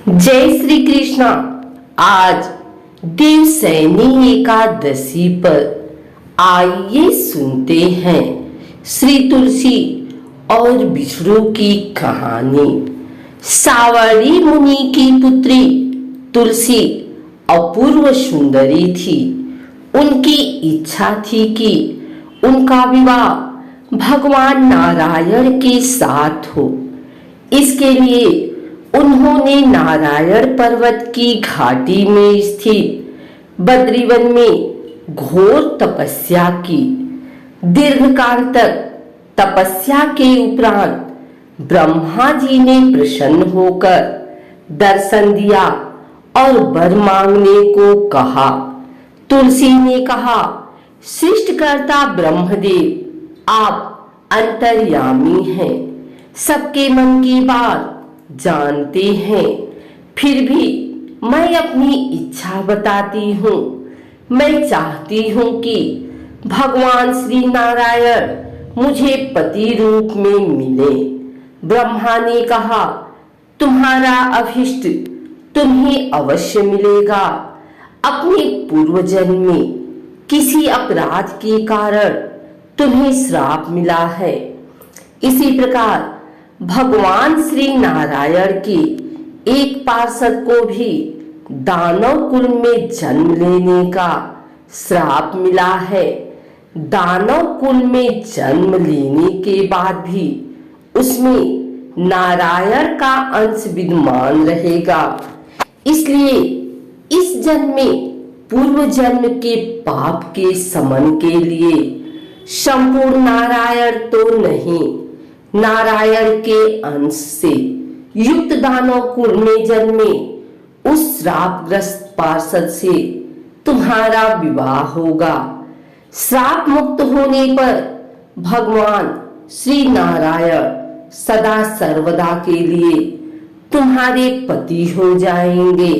जय श्री कृष्णा। आज देवसैनी एकादशी पर आइए सुनते हैं श्री तुलसी और विष्णु की कहानी। सावरी मुनि की पुत्री तुलसी अपूर्व सुंदरी थी। उनकी इच्छा थी कि उनका विवाह भगवान नारायण के साथ हो। इसके लिए उन्होंने नारायण पर्वत की घाटी में स्थित बद्रीवन में घोर तपस्या की। दीर्घकाल तक तपस्या के उपरांत ब्रह्मा जी ने प्रसन्न होकर दर्शन दिया और वर मांगने को कहा। तुलसी ने कहा, सृष्टिकर्ता ब्रह्मदेव, आप अंतर्यामी हैं, सबके मन की बात जानते हैं। फिर भी मैं अपनी इच्छा बताती हूँ। मैं चाहती हूँ कि भगवान श्री नारायण मुझे पति रूप में मिले। ब्रह्मा ने कहा, तुम्हारा अभिष्ट तुम्हें अवश्य मिलेगा। अपने पूर्व जन्म में किसी अपराध के कारण तुम्हें श्राप मिला है। इसी प्रकार भगवान श्री नारायण के एक पार्षद को भी दानव कुल में जन्म लेने का श्राप मिला है। दानव कुल में जन्म लेने के बाद भी उसमें नारायण का अंश विद्यमान रहेगा। इसलिए इस जन्म में पूर्व जन्म के पाप के शमन के लिए संपूर्ण नारायण तो नहीं, नारायण के अंश से युक्त दानव कुल में जन्मे उस श्रापग्रस्त पार्षद से तुम्हारा विवाह होगा। श्राप मुक्त होने पर भगवान श्री नारायण सदा सर्वदा के लिए तुम्हारे पति हो जाएंगे।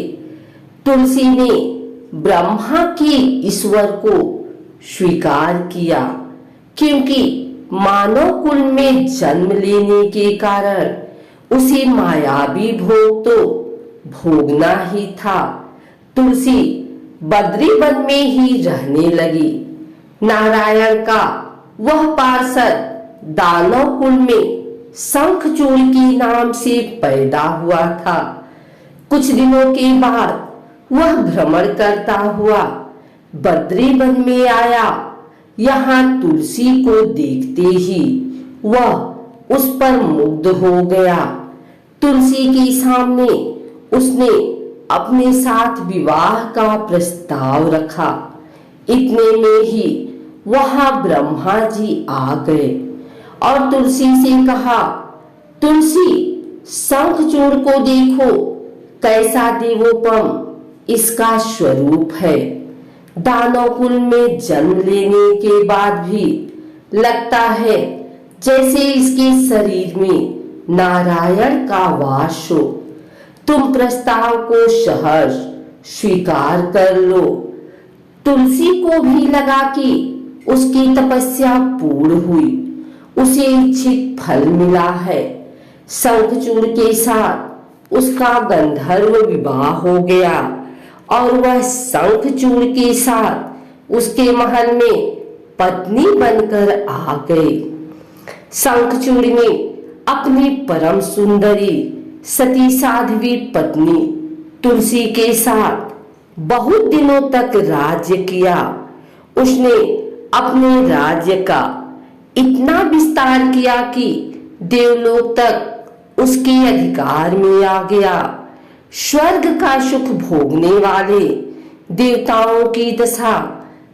तुलसी ने ब्रह्मा के ईश्वर को स्वीकार किया, क्योंकि मानव कुल में जन्म लेने के कारण उसे मायावी भोग तो भोगना ही था। तुलसी बद्रीवन में ही रहने लगी। नारायण का वह पार्षद दानव कुल में शंखचूड़ के नाम से पैदा हुआ था। कुछ दिनों के बाद वह भ्रमण करता हुआ बद्रीवन में आया। यहाँ तुलसी को देखते ही वह उस पर मुग्ध हो गया। तुलसी के सामने उसने अपने साथ विवाह का प्रस्ताव रखा। इतने में ही वहां ब्रह्मा जी आ गए और तुलसी से कहा, तुलसी, शंखचूड़ को देखो, कैसा देवोपम इसका स्वरूप है। दानव कुल में जन्म लेने के बाद भी लगता है जैसे इसके शरीर में नारायण का वास हो। तुम प्रस्ताव को सहर्ष स्वीकार कर लो। तुलसी को भी लगा कि उसकी तपस्या पूर्ण हुई, उसे इच्छित फल मिला है। शंखचूड़ के साथ उसका गंधर्व विवाह हो गया और वह शंखचूड़ के साथ उसके महल में पत्नी बनकर आ गई। शंखचूड़ ने अपनी परम सुंदरी सती साध्वी पत्नी तुलसी के साथ बहुत दिनों तक राज्य किया। उसने अपने राज्य का इतना विस्तार किया कि देवलोक तक उसके अधिकार में आ गया। स्वर्ग का सुख भोगने वाले देवताओं की दशा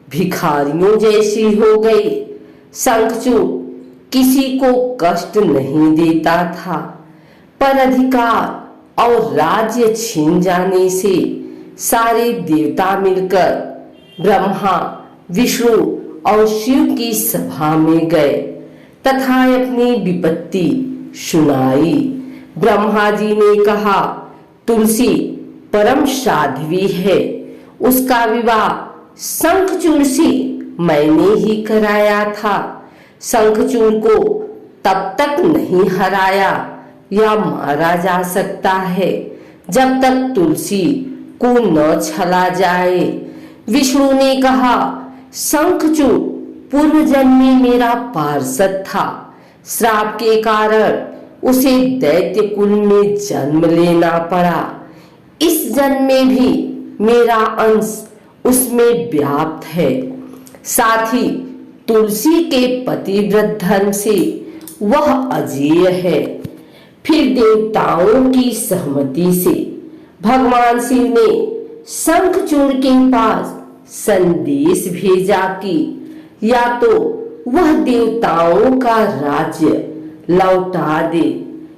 भिखारियों जैसी हो गई। शंखचूड़ किसी को कष्ट नहीं देता था, पर अधिकार और राज्य छीन जाने से सारे देवता मिलकर ब्रह्मा, विष्णु और शिव की सभा में गए तथा अपनी विपत्ति सुनाई। ब्रह्मा जी ने कहा, तुलसी परम साध्वी है, उसका विवाह शंखचूड़ से मैंने ही कराया था। शंखचूड़ को तब तक नहीं हराया या मारा जा सकता है जब तक तुलसी को न छला जाए। विष्णु ने कहा, शंखचूड़ पूर्व जन्म में मेरा पार्षद था। श्राप के कारण उसे दैत्य कुल में जन्म लेना पड़ा। इस जन्म में भी मेरा अंश उसमें व्याप्त है। साथ ही तुलसी के पतिव्रत धर्म से वह अजेय है। फिर देवताओं की सहमति से भगवान शिव ने शंखचूड़ के पास संदेश भेजा कि या तो वह देवताओं का राज्य लौटा दे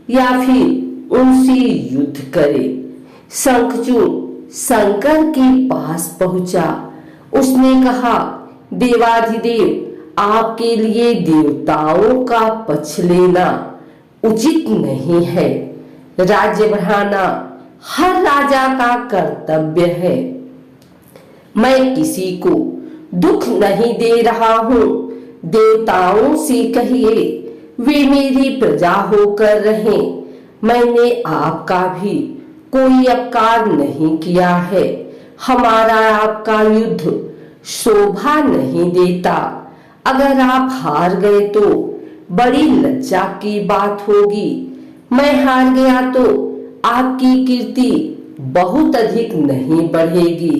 या फिर उनसे युद्ध करे। शंखचूड़ शंकर के पास पहुंचा। उसने कहा, देवाधिदेव, आपके लिए देवताओं का पक्ष लेना उचित नहीं है। राज्य बढ़ाना हर राजा का कर्तव्य है। मैं किसी को दुख नहीं दे रहा हूँ। देवताओं से कहिए वे मेरी प्रजा होकर रहें। मैंने आपका भी कोई अपकार नहीं किया है। हमारा आपका युद्ध शोभा नहीं देता। अगर आप हार गए तो बड़ी लज्जा की बात होगी। मैं हार गया तो आपकी कीर्ति बहुत अधिक नहीं बढ़ेगी।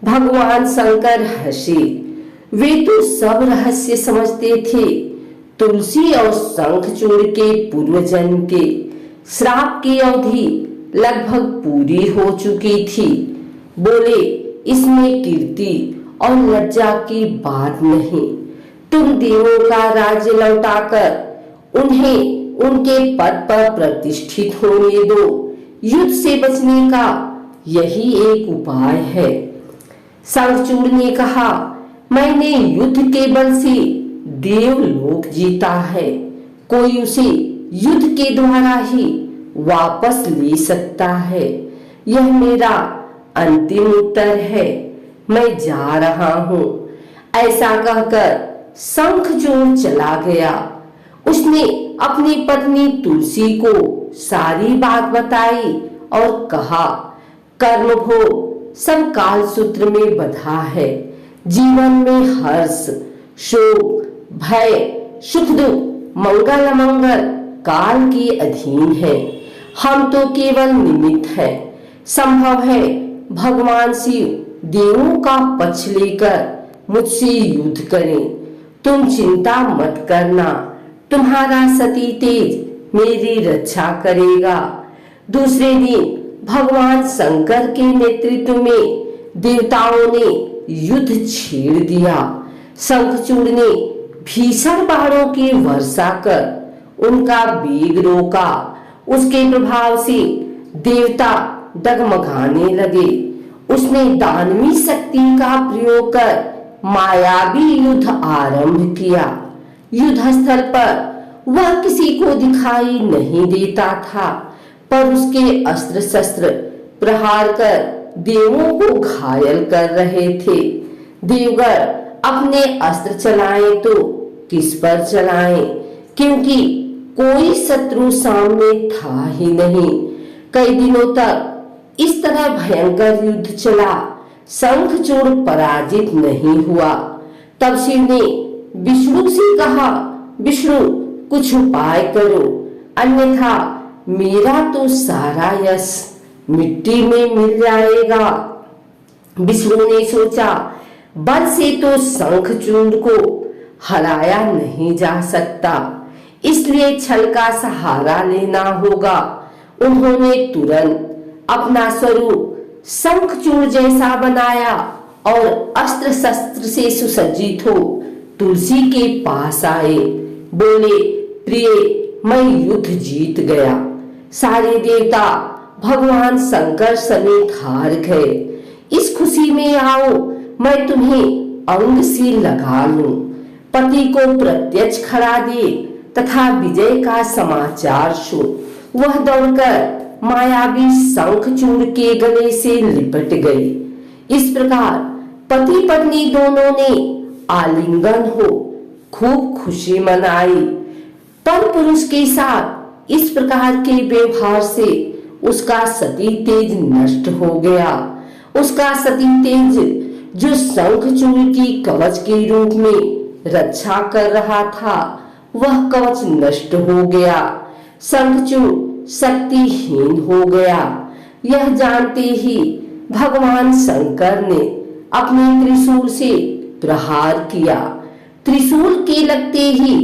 भगवान शंकर हंसे। वे तो सब रहस्य समझते थे। तुलसी और शंखचूड़ के पूर्व जन्म के श्राप की अवधि लगभग पूरी हो चुकी थी। बोले, इसमें कीर्ति और लज्जा की बात नहीं। तुम देवों का राज्य लौटाकर उन्हें उनके पद पर प्रतिष्ठित होने दो। युद्ध से बचने का यही एक उपाय है। शंखचूड़ ने कहा, मैंने युद्ध के बल से देवलोक जीता है। कोई उसे युद्ध के द्वारा ही वापस ले सकता है। यह मेरा अंतिम उत्तर है। मैं जा रहा हूँ। ऐसा कहकर शंखचूड़ चला गया। उसने अपनी पत्नी तुलसी को सारी बात बताई और कहा, कर्म भोग सब काल सूत्र में बंधा है। जीवन में हर्ष, शोक, भय, सुख दुख, मंगल अमंगल काल के अधीन है। हम तो केवल निमित्त हैं। संभव है भगवान शिव देवों का पक्ष लेकर मुझसे युद्ध करें। तुम चिंता मत करना। तुम्हारा सती तेज मेरी रक्षा करेगा। दूसरे दिन भगवान शंकर के नेतृत्व में देवताओं ने युद्ध छेड़ दिया। शंखचूड़ ने भीषण बाणों की वर्षा कर उनका वेग रोका। उसके प्रभाव से देवता डगमगाने लगे। उसने दानवी शक्ति का प्रयोग कर मायावी युद्ध आरंभ किया। युद्ध स्थल पर वह किसी को दिखाई नहीं देता था, पर उसके अस्त्र शस्त्र प्रहार कर देवों को घायल कर रहे थे। देवगण अपने अस्त्र चलाएं तो किस पर चलाएं, क्योंकि कोई शत्रु सामने था ही नहीं। कई दिनों तक इस तरह भयंकर युद्ध चला। शंखचूड़ पराजित नहीं हुआ। तब शिव ने विष्णु से कहा, विष्णु कुछ उपाय करो, अन्यथा मेरा तो सारा यश मिट्टी में मिल जाएगा। विष्णु ने सोचा, बल से तो शंखचूड़ को हराया नहीं जा सकता, इसलिए छल का सहारा लेना होगा। उन्होंने तुरंत अपना स्वरूप शंखचूड़ जैसा बनाया और अस्त्र शस्त्र से सुसज्जित हो तुलसी के पास आए। बोले, प्रिय, मैं युद्ध जीत गया। सारे देवता भगवान शंकर समेत हार गए। इस खुशी में आओ, मैं तुम्हें अंग से लगा लूं। पति को प्रत्यक्ष खड़ा दे तथा विजय का समाचार सुन वह दौड़कर मायावी शंखचूड़ के गले से लिपट गई। इस प्रकार पति पत्नी दोनों ने आलिंगन हो खूब खुशी मनाई। पर पुरुष के साथ इस प्रकार के व्यवहार से उसका सती तेज नष्ट हो गया। उसका सती तेज जो शंखचूड़ की कवच के रूप में रक्षा कर रहा था, वह कवच नष्ट हो गया। शंखचूड़ शक्तिहीन हो गया। यह जानते ही भगवान शंकर ने अपने त्रिशूल से प्रहार किया। त्रिशूल के लगते ही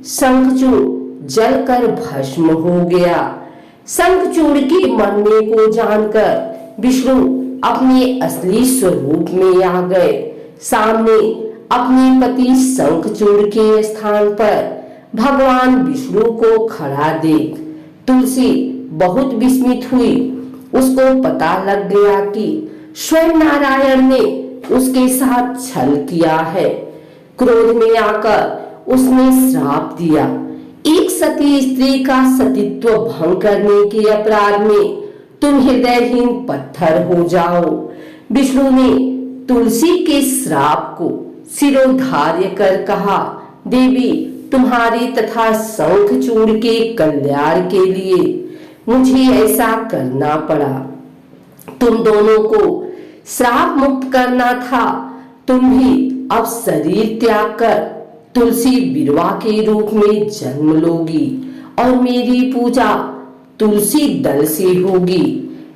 शंखचूड़ जलकर भस्म हो गया। शंखचूड़ के मरने को जानकर विष्णु अपने असली स्वरूप में आ गए। सामने अपने पति शंखचूड़ के स्थान पर भगवान विष्णु को खड़ा देख तुलसी बहुत विस्मित हुई। उसको पता लग गया कि स्वयं नारायण ने उसके साथ छल किया है। क्रोध में आकर उसने श्राप दिया, एक सती स्त्री का सतीत्व भंग करने के अपराध में तुम हृदयहीन पत्थर हो जाओ। विष्णु ने तुलसी के श्राप को सिरोधार्य कर कहा, देवी तुम्हारे तथा शंखचूड़ के कल्याण के लिए मुझे ऐसा करना पड़ा। तुम दोनों को श्राप मुक्त करना था। तुम भी अब शरीर त्याग कर तुलसी बिरवा के रूप में जन्म लोगी और मेरी पूजा तुलसी दल से होगी।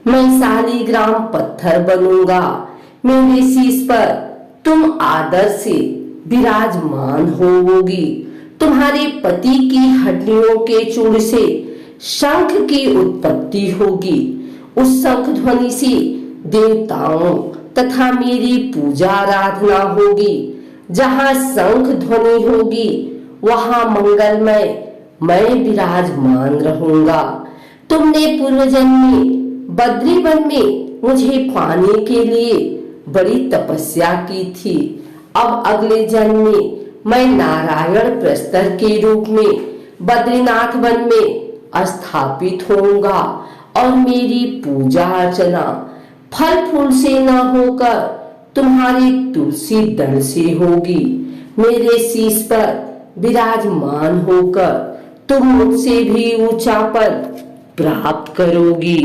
मैं शालिग्राम पत्थर बनूंगा। मेरे शीश पर तुम आदर से विराजमान होगी। तुम्हारे पति की हड्डियों के चूड़ से शंख की उत्पत्ति होगी। उस शंख ध्वनि से देवताओं तथा मेरी पूजा आराधना होगी। जहाँ शंख ध्वनि होगी वहाँ मंगलमय मैं विराजमान रहूंगा। तुमने पूर्व जन्म में बद्री वन में मुझे पाने के लिए बड़ी तपस्या की थी। अब अगले जन्म में मैं नारायण प्रस्तर के रूप में बद्रीनाथ वन में स्थापित होऊंगा और मेरी पूजा अर्चना फल फूल से न होकर तुम्हारी तुलसी दल से होगी। मेरे शीश पर विराजमान होकर तुम मुझसे भी ऊंचा पद प्राप्त करोगी।